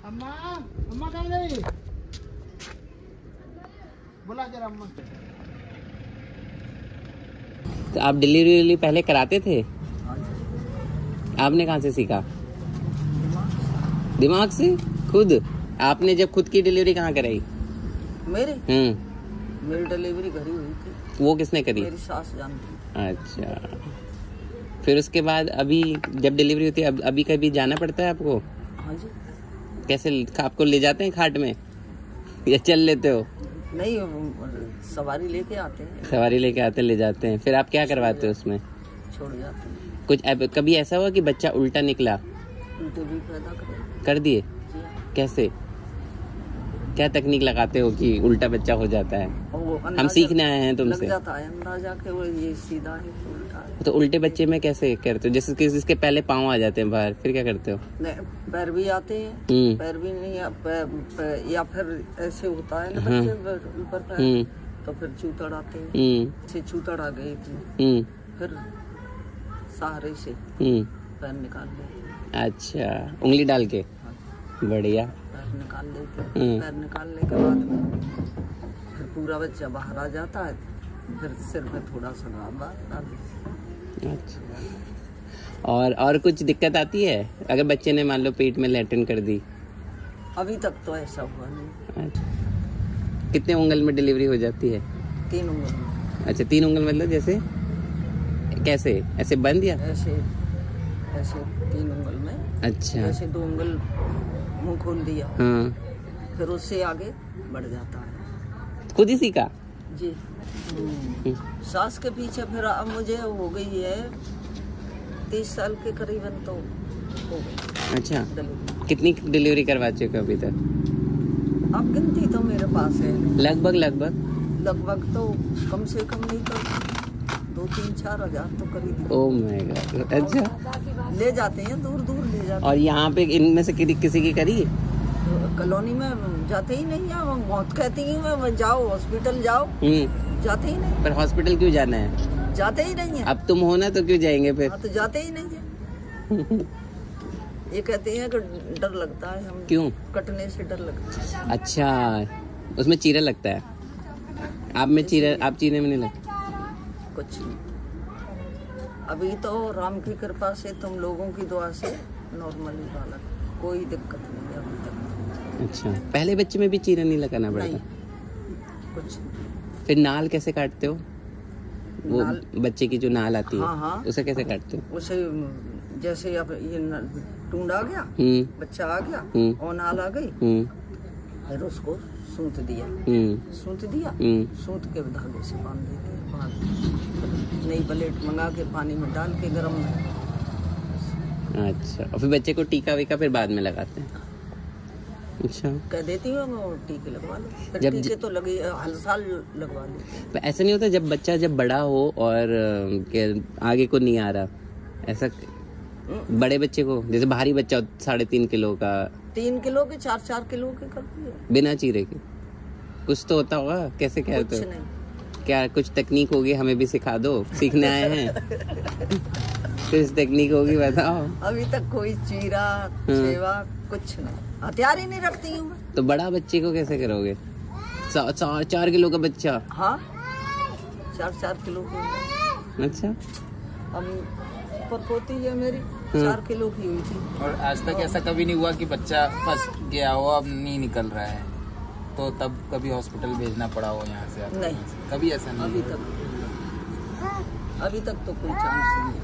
अम्मा अम्मा कहाँ गई? बोला जरा अम्मा। तो आप डिलीवरी पहले कराते थे? आपने कहाँ से सीखा? दिमाग से खुद? आपने जब खुद की डिलीवरी कहाँ कराई? मेरी डिलीवरी घर ही हुई थी। वो किसने करी? मेरी सास जानती। अच्छा, फिर उसके बाद अभी जब डिलीवरी होती है अभी कभी जाना पड़ता है आपको? हाँ जी। कैसे आपको ले जाते हैं खाट में या चल लेते हो? नहीं, सवारी लेके आते हैं। सवारी लेके आते ले जाते हैं। फिर आप क्या करवाते हो उसमें? छोड़ जाते हैं। कुछ कभी ऐसा हुआ कि बच्चा उल्टा निकला? उल्टे भी पैदा कर दिए? कैसे, क्या तकनीक लगाते हो कि उल्टा बच्चा हो जाता है? हम सीखने आए हैं तुमसे। लग जाता है अंदाजा के वो ये सीधा है उल्टा है। तो उल्टे बच्चे में कैसे करते हो? जैसे जिसके पहले पाँव आ जाते हैं बाहर, फिर क्या करते हो? नहीं, पैर भी आते हैं। पैर भी नहीं या फिर ऐसे होता है ना बच्चे ऊपर पैर, तो फिर चूतड़ आते हैं। से चूतड़ आ गई थी, फिर सहारे से पैर निकाल लेते। अच्छा, उंगली डाल के? बढ़िया। पैर निकाल लेते। पैर निकालने के बाद में फिर पूरा बच्चा बाहर आ जाता है, फिर सिर में थोड़ा सा बाहर डाल देते। अच्छा, और कुछ दिक्कत आती है अगर बच्चे ने मान लो पेट में लैट्रिन कर दी? अभी तक तो ऐसा हुआ नहीं। अच्छा, कितने उंगल में डिलीवरी हो जाती है? 3 उंगल में। अच्छा, 3 उंगल मतलब जैसे कैसे? ऐसे बंद या ऐसे 3 उंगल में? अच्छा, ऐसे 2 उंगल मुंह खोल दिया। हाँ, फिर उससे आगे बढ़ जाता है। खुद ही सीखा? जी। सास के पीछे फिर अब मुझे हो गई है 30 साल के करीबन तो हो गई। अच्छा, डिलीवरी। कितनी डिलीवरी करवा चुके हो अभी तक? अब गिनती तो मेरे पास है। लगभग तो कम से कम नहीं तो 2-3-4 हजार तो करीब। Oh my God. अच्छा, ले जाते हैं, दूर दूर ले जाते हैं। और यहाँ पे इनमें से किसी की करी? कॉलोनी में जाते ही नहीं है। बहुत कहती हूँ मैं, जाओ हॉस्पिटल जाओ, जाते ही नहीं। पर हॉस्पिटल क्यों जाना है? जाते ही नहीं है। अब तुम हो ना तो क्यों जाएंगे फिर? तो जाते ही नहीं है। ये कहते हैं कि डर लगता है। हम क्यों? कटने से डर लगता है। अच्छा, उसमें चीरा लगता है। आप चीरे में नहीं लगता? कुछ नहीं। अभी तो राम की कृपा से, तुम लोगों की दुआ से नॉर्मली बालक, कोई दिक्कत नहीं है अभी तक। अच्छा, पहले बच्चे में भी चीरा नहीं लगाना पड़ता? नहीं, कुछ नहीं। फिर नाल कैसे काटते हो? वो बच्चे की जो नाल आती है, हाँ। उसे कैसे काटते हो? उसे जैसे अब ये टूंड आ गया, बच्चा आ गया और नाल आ गई, फिर उसको सूत दिया। सूत के धागे से बांध देते हैं। नई प्लेट मंगा के पानी में डाल के गरम में। अच्छा, और फिर बच्चे को टीका वीका फिर बाद में लगाते हैं? अच्छा, कह देती हूँ वो टीके लगवा लो। टीके तो लगे हर साल लगवा लो। ऐसा नहीं होता जब बच्चा बड़ा हो और आगे को नहीं आ रहा, ऐसा बड़े बच्चे को, जैसे भारी बच्चा 3.5 किलो का, 3 किलो के 4 किलो के कर दिए बिना चीरे के? कुछ तो होता होगा। कैसे क्या होता है? क्या कुछ तकनीक होगी? हमें भी सिखा दो, सीखने आए हैं। कुछ तकनीक होगी बताओ। अभी तक कोई चीरा सेवा कुछ नहीं, हथियार ही नहीं रखती हूँ मैं। तो बड़ा बच्चे को कैसे करोगे? 4 किलो का बच्चा? हाँ, 4 किलो के। अच्छा, अब पोती है मेरी 4 किलो की हुई थी। और आज तक ऐसा कभी नहीं हुआ कि बच्चा फंस गया हो, अब नहीं निकल रहा है, तो तब कभी हॉस्पिटल भेजना पड़ा हो यहाँ से? नहीं, कभी ऐसा नहीं? अभी तक तो कोई चांस नहीं।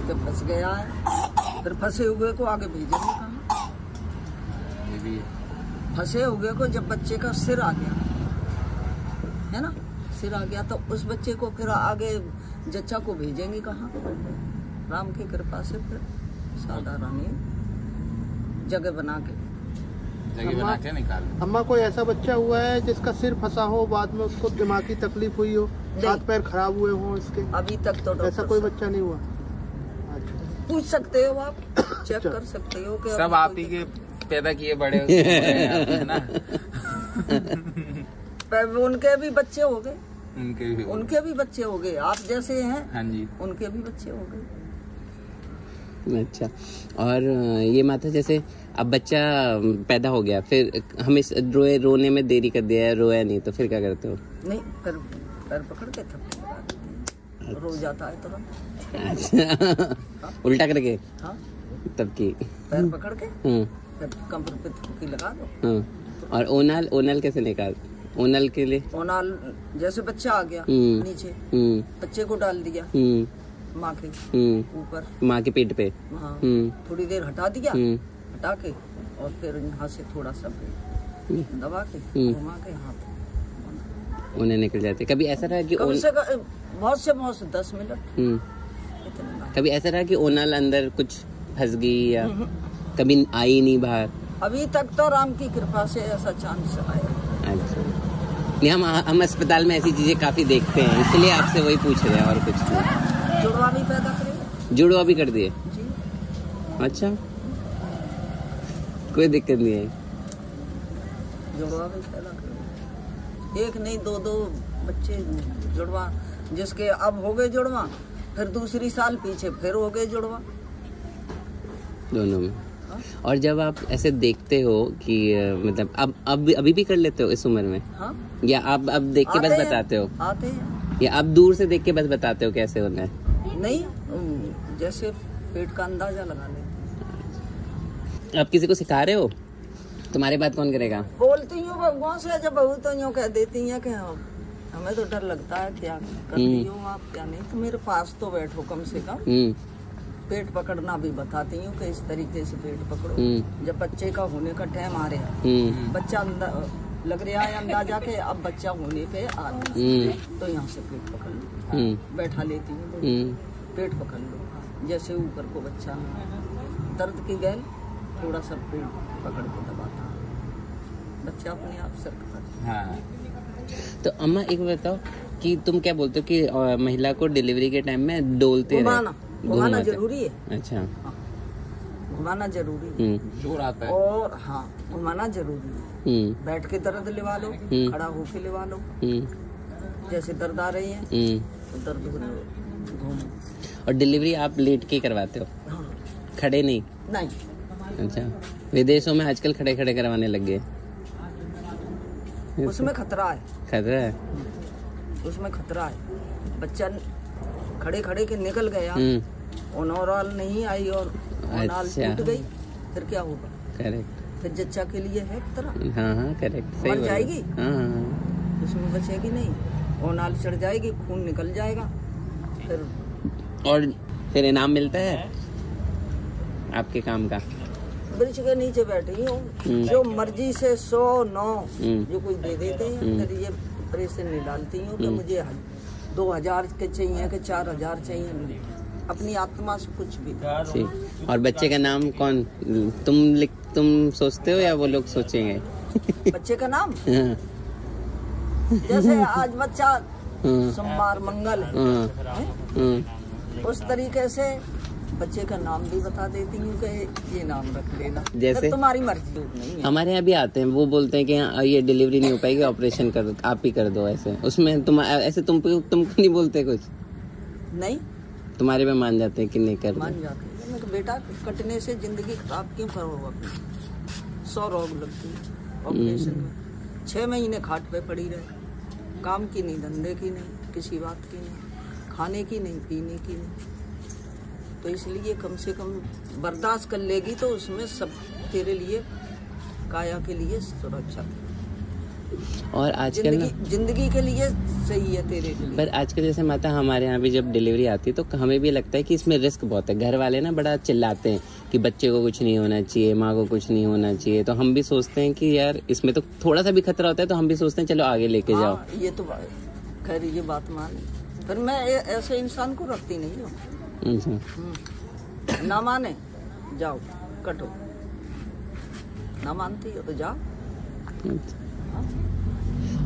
जब फंस गया है, फिर फंसे हुए को आगे भेजेंगे कहाँ? ये भी है। फंसे हुए को जब बच्चे का सिर आ गया है ना, सिर आ गया तो उस बच्चे को फिर आगे जच्चा को भेजेंगे कहाँ? राम की कृपा से फिर साधारण जगह बना के निकाल। अम्मा, कोई ऐसा बच्चा हुआ है जिसका सिर फंसा हो, बाद में उसको दिमागी तकलीफ हुई हो, हाथ पैर खराब हुए हो इसके? अभी तक तो ऐसा कोई बच्चा नहीं हुआ? पूछ सकते हो आप, चेक कर सकते हो कि सब आप ही के पैदा किए बड़े है ना। उनके भी बच्चे हो गए, उनके भी बच्चे हो गए। आप जैसे हैं, हाँ जी, उनके भी बच्चे हो गए। अच्छा। और ये माता जैसे अब बच्चा पैदा हो गया, फिर हमें रोने में देरी कर दिया, रोया नहीं, तो फिर क्या करते हो? नहीं, पैर पकड़ के थप्पड़ लगा देते हैं, रो जाता है तुरंत। अच्छा। उल्टा करके? हाँ, तब की पैर पकड़ के फिर कमर पे थप्पड़ लगा दो। और ओनल कैसे निकाल? ओनल के लिए ओनल जैसे बच्चा आ गया नीचे, बच्चे को डाल दिया माँ के ऊपर, माँ के पेट पे। हाँ, थोड़ी देर हटा दिया, हटा के और फिर यहाँ से थोड़ा सा दबा के घुमा के हाथ उन्हें निकल जाते। कभी ऐसा रहा कि बहुत से 10 मिनट। कभी ऐसा रहा कि ओनल अंदर कुछ फंस गई या कभी आई नहीं बाहर? अभी तक तो राम की कृपा से ऐसा चांस आया। अच्छा, नहीं हम अस्पताल में ऐसी चीजें काफी देखते हैं, इसलिए आपसे वही पूछ रहे हैं, और कुछ नहीं। जुड़वा भी पैदा करे? जुड़वा भी कर दिए? जी। अच्छा, कोई दिक्कत नहीं है। जुड़वा भी पैदा करे, एक नहीं 2 बच्चे जुड़वा, जिसके अब हो गए जुड़वा, फिर दूसरी साल पीछे फिर हो गए जुड़वा, दोनों में। और जब आप ऐसे देखते हो कि मतलब अब अभी भी कर लेते हो इस उम्र में? हाँ? या आप अब देख के बस बताते हो? आते हैं। या आप दूर से देख के बस बताते हो कैसे होना है? नहीं, जैसे पेट का अंदाजा लगा लेते। आप किसी को सिखा रहे हो? तुम्हारी बात कौन करेगा? बोलती हूँ भगवान से, जब बहू तो यूँ कह देती है कि हमें तो डर लगता है, क्या करती हो आप क्या नहीं, तो मेरे पास तो बैठो कम से कम। पेट पकड़ना भी बताती हूँ कि इस तरीके से पेट पकड़ो। जब बच्चे का होने का टाइम आ रहा है, बच्चा लग रहा है अंदाजा के अब बच्चा होने पे आ रहा है, तो यहाँ से पेट पकड़ लो, बैठा लेती हूँ, पेट पकड़ लो, जैसे ऊपर को बच्चा दर्द की गैल थोड़ा सा पेट पकड़ के दबाता, बच्चा अपने आप सरकता। हाँ। तो अम्मा एक बताओ कि तुम क्या बोलते हो कि महिला को डिलीवरी के टाइम में डोलते घुमाना जरूरी है? अच्छा, हाँ, घुमाना जरूरी है, जोर आता है। और हाँ, घुमाना जरूरी है। बैठ के दर्द लिवा लो, खड़ा होके लिवा लो, जैसे दर्द आ रही है तो दर्द घूमो। और डिलीवरी आप लेट के करवाते हो? हाँ। खड़े नहीं? नहीं। अच्छा, विदेशों में आजकल खड़े खड़े करवाने लग गए। उसमें खतरा है। खतरा है? उसमें खतरा है, बच्चा खड़े खड़े के निकल गया, ओनोरल नहीं आई और ओनल टूट गई, फिर क्या होगा? करेक्ट। फिर जच्चा के लिए है खतरा। हाँ, करेक्ट, सही मर जाएगी। हाँ। उसमें बचेगी नहीं, ओनल चढ़ जाएगी, खून निकल जाएगा फिर। और फिर इनाम मिलता है आपके काम का? वृक्ष के नीचे बैठी हूँ, जो मर्जी से 100-9 जो कोई दे देते हैं, फिर ये प्रेशर नहीं डालती हूँ कि मुझे 2000 के चाहिए कि 4000 चाहिए, अपनी आत्मा से कुछ भी। और बच्चे का नाम कौन तुम सोचते हो या वो लोग सोचेंगे? बच्चे का नाम जैसे आज बच्चा सोमवार मंगल है, उस तरीके से बच्चे का नाम भी बता देती हूँ कि ये नाम रख लेना, जैसे तुम्हारी मर्जी नहीं है। हमारे यहाँ भी आते हैं, वो बोलते हैं कि हाँ ये डिलीवरी नहीं हो पाएगी, ऑपरेशन कर आप ही कर दो, ऐसे उसमें तुम ऐसे तुम नहीं बोलते कुछ? नहीं, तुम्हारे में मान जाते हैं कि नहीं कर मान जाते हैं। मैं तो बेटा कटने से जिंदगी खराब क्यों करोगे अपनी? 100 रोग लगती है ऑपरेशन में, 6 महीने खाट पे पड़ी रहे, काम की नहीं, धंधे की नहीं, किसी बात की नहीं, खाने की नहीं, पीने की नहीं, तो इसलिए कम से कम बर्दाश्त कर लेगी तो उसमें सब तेरे लिए, काया के लिए सुरक्षा। और आजकल जिंदगी के लिए सही है तेरे लिए। पर आजकल जैसे माता हमारे यहाँ भी जब डिलीवरी आती है तो हमें भी लगता है कि इसमें रिस्क बहुत है। घर वाले ना बड़ा चिल्लाते हैं कि बच्चे को कुछ नहीं होना चाहिए, माँ को कुछ नहीं होना चाहिए, तो हम भी सोचते हैं कि यार इसमें तो थोड़ा सा भी खतरा होता है, तो हम भी सोचते हैं चलो आगे लेके जाओ। ये तो खैर ये बात मान, फिर मैं ऐसे इंसान को रखती नहीं हूँ। ना माने जाओ कटो, ना मानती हो तो जाओ।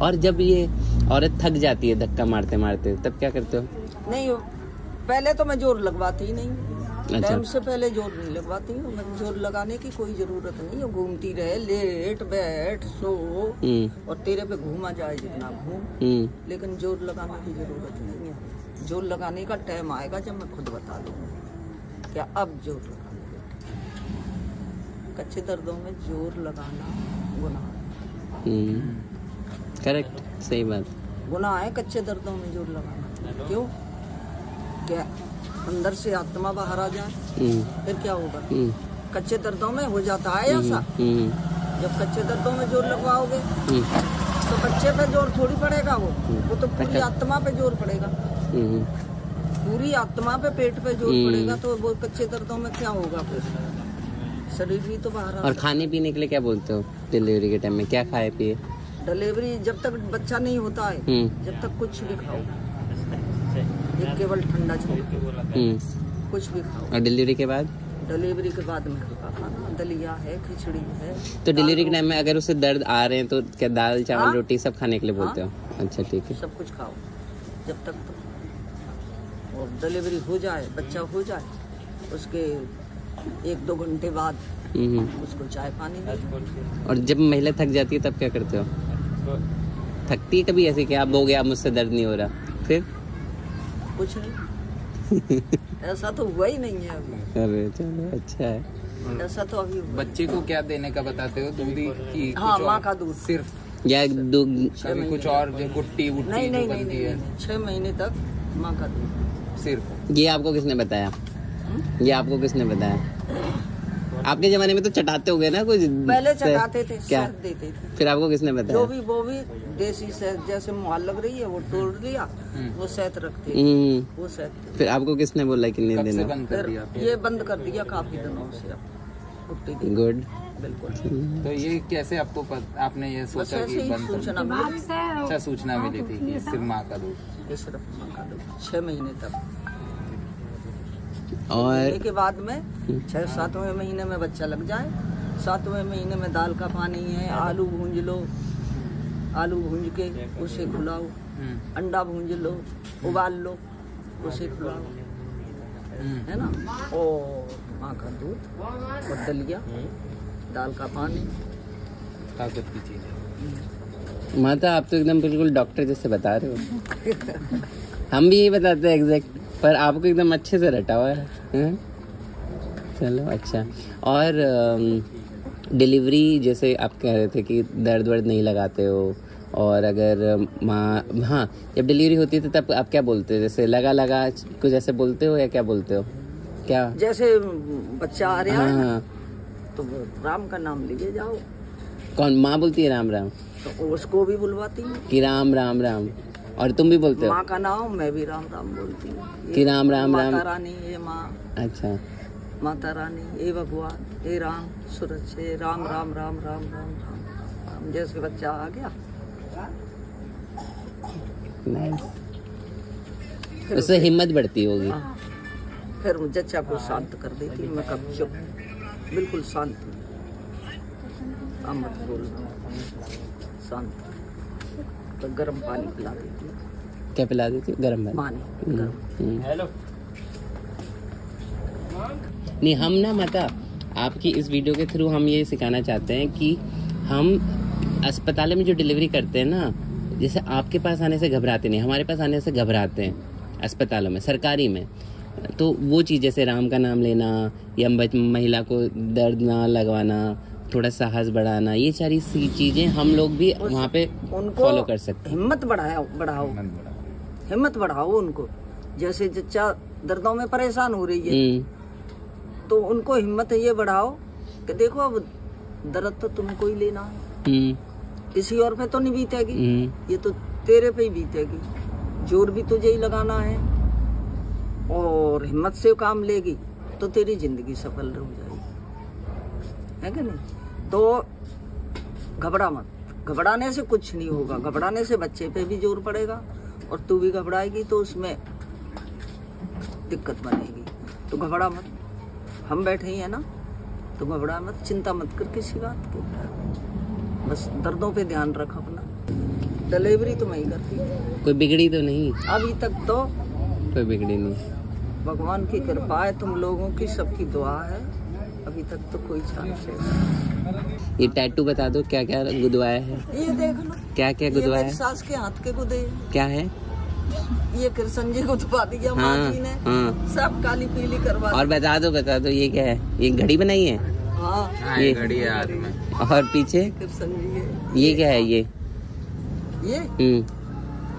और जब ये औरत थक जाती है धक्का मारते मारते, तब क्या करते हो? नहीं, पहले तो मैं जोर लगवाती ही नहीं। अच्छा। टाइम से पहले जोर नहीं लगवाती हूँ मैं, जोर लगाने की कोई जरूरत नहीं है। घूमती रहे, लेट बैठ सो और तेरे पे घूमा जाए जितना घूम, लेकिन जोर लगाने की जरूरत नहीं है। जोर लगाने का टाइम आएगा जब मैं खुद बता दूंगा। क्या अब जोर लगाना, कच्चे दर्दों में जोर लगाना गुनाह है। करेक्ट, सही बात। गुनाह है कच्चे दर्दों में जोर लगाना। क्यों? क्या अंदर से आत्मा बाहर आ जाए, फिर क्या होगा? कच्चे दर्दों में हो जाता है ऐसा। जब कच्चे दर्दों में जोर लगवाओगे तो बच्चे पे जोर थोड़ी पड़ेगा, वो तो पूरी आत्मा पे जोर पड़ेगा, पूरी आत्मा पे, पेट पे जोर पड़ेगा। तो वो कच्चे दर्दों में क्या होगा? फिर शरीर भी तो बाहर। और खाने पीने के लिए क्या बोलते हो डिलीवरी के टाइम में, क्या खाए पिए? डिलीवरी जब तक बच्चा नहीं होता है जब तक कुछ भी खाओ, ये केवल ठंडा छोड़ कुछ भी खाओ। और डिलीवरी के बाद? डिलीवरी के बाद में हल्का खाना, दलिया है, खिचड़ी है। तो डिलीवरी के टाइम में अगर उसे दर्द आ रहे हैं तो क्या दाल चावल रोटी सब खाने के लिए बोलते हो? अच्छा ठीक है। सब कुछ खाओ जब तक तो और डिलीवरी हो जाए, बच्चा हो जाए, उसके 1-2 घंटे बाद उसको चाय पानी दे। और जब महिला थक जाती है तब क्या करते हो? थकती है कभी ऐसे कि आप हो गया, मुझसे दर्द नहीं हो रहा, फिर? कुछ नहीं ऐसा तो हुआ ही नहीं है अभी। अरे चलो अच्छा है। ऐसा तो अभी बच्चे को क्या देने का बताते हो? दूध की? हाँ, माँ का दूध सिर्फ, या दूध? कभी कुछ और जो गुट्टी नहीं नहीं नहीं, 6 महीने तक माँ का दूध सिर्फ। ये आपको किसने बताया? ये आपको किसने बताया? आपके जमाने में तो चटाते हो गए ना कुछ? पहले चटाते थे, क्या शहद देते थे। फिर आपको किसने बताया? वो भी देसी शहद, जैसे मुहाल लग रही है वो तोड़ लिया, वो शहद रखते, वो शहद। फिर आपको किसने बोला कि नहीं देना? बंद कर दिया? ये बंद कर दिया काफी दिनों से अब। गुड। बिल्कुल। तो ये कैसे आपको आपने ये सोचा कि बंद कर? सूचना मिली। अच्छा, सूचना मिली थी कि सिर्फ माँ का दूध? ये सिर्फ माँ का दूध 6 महीने तक। और के बाद में 6-7वें महीने में बच्चा लग जाए, 7वें महीने में दाल का पानी है, आलू भूंज लो, आलू भूंज के उसे खिलाओ, अंडा भूंज लो, उबाल लो, उसे खिलाओ, है ना। और माँ का दूध और दलिया, दाल का पानी, ताकत की चीज। माता आप तो एकदम बिल्कुल डॉक्टर जैसे बता रहे हो। हम भी यही बताते हैं एग्जैक्ट, पर आपको एकदम अच्छे से रटा हुआ है। चलो अच्छा। और डिलीवरी जैसे आप कह रहे थे कि दर्द वर्द नहीं लगाते हो, और अगर माँ, हाँ, जब डिलीवरी होती थी तब आप क्या बोलते हो? जैसे लगा कुछ ऐसे बोलते हो या क्या बोलते हो? क्या जैसे बच्चा आ रहा है हाँ, तो राम का नाम लिए जाओ। कौन माँ बोलती है राम राम? तो उसको भी बुलवाती हूँ कि राम राम राम, और तुम भी बोलते हो? माँ का नाम मैं भी राम राम बोलती हूँ कि राम राम राम। माता रानी, ये माँ, अच्छा, माता रानी, ये भगवान, ये राम, सूरज से राम राम राम राम राम राम। जैसे बच्चा आ गया उससे हिम्मत बढ़ती होगी। हाँ, फिर जच्चा को शांत कर देती, मैं कब चुप, बिल्कुल शांत, मत बोल, शांत। तो गर्म पानी पिला देती। क्या पिला देती? गर्म पानी। हेलो। नहीं, हम ना माता आपकी इस वीडियो के थ्रू हम ये सिखाना चाहते हैं कि हम अस्पतालों में जो डिलीवरी करते हैं ना, जैसे आपके पास आने से घबराते नहीं, हमारे पास आने से घबराते हैं अस्पतालों में, सरकारी में। तो वो चीज़ जैसे राम का नाम लेना या महिला को दर्द ना लगवाना, थोड़ा साहस बढ़ाना, ये सारी चीजें हम लोग भी वहाँ पे फॉलो कर सकते हैं। हिम्मत बढ़ाओ उनको। जैसे जच्चा दर्दों में परेशान हो रही है तो उनको हिम्मत ये बढ़ाओ कि देखो अब दर्द तो तुमको ही लेना है, किसी और पे तो नहीं बीतेगी, ये तो तेरे पे ही बीतेगी, जोर भी तुझे ही लगाना है और हिम्मत से काम लेगी तो तेरी जिंदगी सफल हो जाएगी, है कि नहीं। तो घबरा मत, घबराने से कुछ नहीं होगा, घबराने से बच्चे पे भी जोर पड़ेगा और तू भी घबराएगी तो उसमें दिक्कत बनेगी। तो घबरा मत, हम बैठे ही है ना, तो घबरा मत, चिंता मत कर किसी बात की, बस दर्दों पे ध्यान रख अपना। डिलीवरी तो मैं ही करती हूँ। कोई बिगड़ी तो नहीं? अभी तक तो कोई बिगड़ी नहीं, भगवान की कृपा है, तुम लोगों की सबकी दुआ है, अभी तक तो कोई चांस है। ये टैटू बता दो क्या क्या गुदवाया है? ये देख लो, क्या क्या गुदवाया है? सास के हाथ के गुदे। क्या है? ये कृष्ण जी को छुपा दिया माँ जी ने। सब काली पीली करवा। और बता दो ये क्या है? ये घड़ी बनाई है? हाँ ये घड़ी है हाथ में। और पीछे कृष्ण जी है। ये क्या है? ये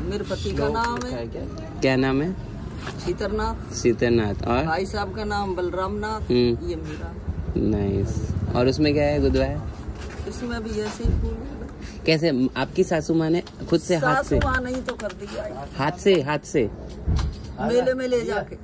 मेरे पति का नाम है। क्या नाम है? सीतरनाथ। और भाई साहब का नाम बलराम नाथ। ये मेरा। नाइस। और उसमें क्या है? गुदवा है? इसमें भी ऐसे ही फूल। कैसे? आपकी सासू माँ ने खुद से हाथ से? सासू माँ नहीं तो कर दिया हाथ से मेले में ले जाके।